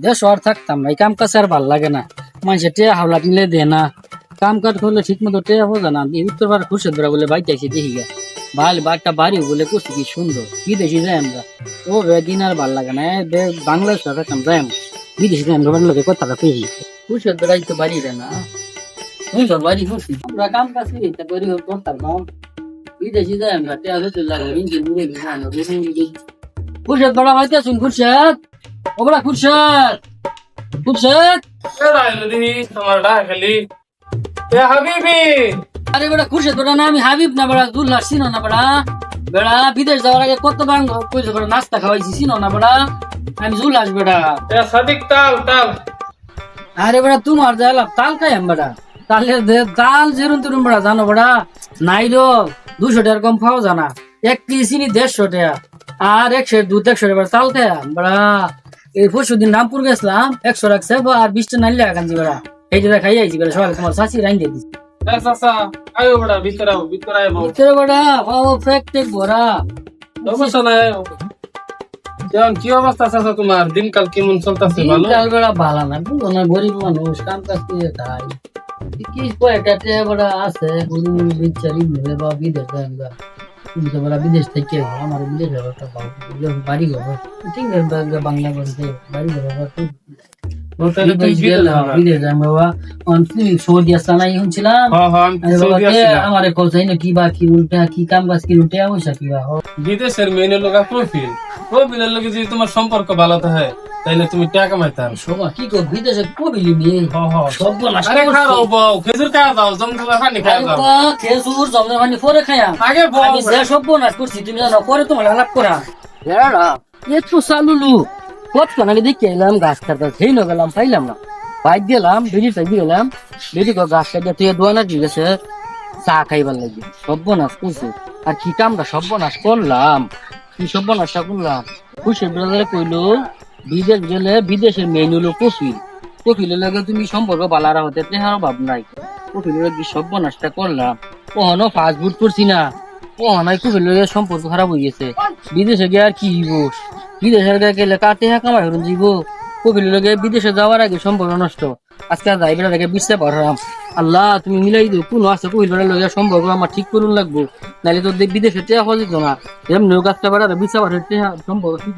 দেশ আর থাকতাম না, এই কাম কাজ আর ভাল লাগে না। মানুষের টেয়া হাওলা নিলে দে না, কাম কাজ করলে ঠিক মতো টেয়া বোঝা না। এই উত্তরবার খুশি ধরা বলে বাইতে আছি দেখি গা, ভালো বাড়িটা বাড়িও বলে করছি কি সুন্দর। বিদেশি যাই আমরা, ও দিন আর ভাল লাগে না। বাংলাদেশ থাকতাম যাই বিদেশি যাই আমরা লোকের কথাটা পেয়ে খুশি ধরাই তো বাড়ি রে না। সুন্দর বাড়ি করছি আমরা, কাম কাজ করি করতাম না। বিদেশি যাই আমরা টেয়া হতে লাগে খুরশেদ বড় হইতে শুন। খুরশেদ ও বড় খুরশেদ, খুরশেদ আরে বেড়া খুরশেদ বড় না, আমি হাবিব না বেড়া, দুল্লা চিনো না বেড়া। বেড়া বিদেশ যাওয়ার আগে কত বাং কইছে বেড়া, নাস্তা খাওয়াইছি চিনো না বেড়া, আমি জুলাস বেড়া। সাদিক তাল তাল আরে বেড়া তোমার যাইলাম তাল খাই আমি বেড়া, তালের তাল যেরুন তেরুন বেড়া জানো বেড়া, নাইলো 200 টাকার কম খাওয়া জানা, 1 কেজি চিনি 150 টাকা, আর 100 দুধ 100 টাকা তাল খাই বেড়া। এই পরশু দিন রামপুর গেছিলাম, 100 রাখছে আর 20 টা নাইলে কাঞ্জি বেড়া, এই যে খাই আইছি বেড়া। সকালে তোমার শাশি রাইন দিয়ে দিছি আয়ো বড়া ভিতরে আও ভিতরে আইবো ভিতরে বেড়া, ও ফেকটেক ভরা। সমস্যা নাই যেমন কি অবস্থা আছে তোমার দিনকাল কেমন চলতেছে ভালো দিনকাল বেড়া ভালো না, বুঝো না গরিব মানুষ কাম কাজ করে খাই। কি কয়েকটা টেয়া বেড়া আছে গরিব বিচারি ভেবে বা বিদেশ যায় আমরা। তুমি তো বেড়া বিদেশ থেকে আমার বিদেশ ব্যবস্থা পাও, বাড়ি ঘর ঠিক আছে বাংলা বলতে বাড়ি ঘর বিদেশ যাই বাবা। সৌদি আসলাম শুনছিলাম আমার কোথায় না কি বা কি উল্টা কি কাম কাজ কি উল্টে পয়সা কি বা বিদেশের মেনে লোকা প্রফিলের লগে যদি তোমার সম্পর্ক ভালো থাকে তাইলে তুমি টাকা কামাইতে পারো। সময় কি কর বিদেশে কবিলি নিয়ে সব আরে খাও বউ খেজুর খাওয়া দাও জমজমা পানি খাওয়া দাও। খেজুর জমজা পানি পরে খায়া আগে বউ আমি যে সব নাশ করছি তুমি জানো, পরে তোমার আলাপ করা একটু চালুলু কত আগে দেখে এলাম গাছ কাটা, সেই না গেলাম পাইলাম না, বাইক গেলাম বেরি টাইপ গেলাম, বেরি গাছ কাটিয়া তুই দোয়ানা দিয়ে গেছে চা খাইবার লাগে। সর্বনাশ করছে আর কি কামটা সর্বনাশ করলাম, কি সর্বনাশটা করলাম। খুশি ব্রাদারে কইলো বিদেশ গেলে বিদেশের মেইন হলো কফিল, কফিলের লাগে তুমি সম্পর্ক বালারা হতে তেহার ভাব নাই। কফিলের কি সর্বনাশটা করলাম, কখনো ফাস্টফুড করছি না, কখনো কফিলের সম্পর্ক খারাপ হয়ে গেছে। বিদেশে গিয়ে আর কি হইব, বিদেশের গেলে কাটে কামাই হরুন যাইব, কফিলের লগে বিদেশে যাওয়ার আগে সম্পর্ক নষ্ট। আজকে যাই বেড়া দেখে বুঝতে পারলাম, আল্লাহ তুমি মিলাই দিও কোন আছে কফিল বেড়া লগে সম্পর্ক আমার ঠিক করুন লাগবো, নাহলে তো বিদেশে টেয়া হওয়া যেত না। এমনিও গাছটা বেড়া বুঝতে পারে সম্পর্ক ঠিক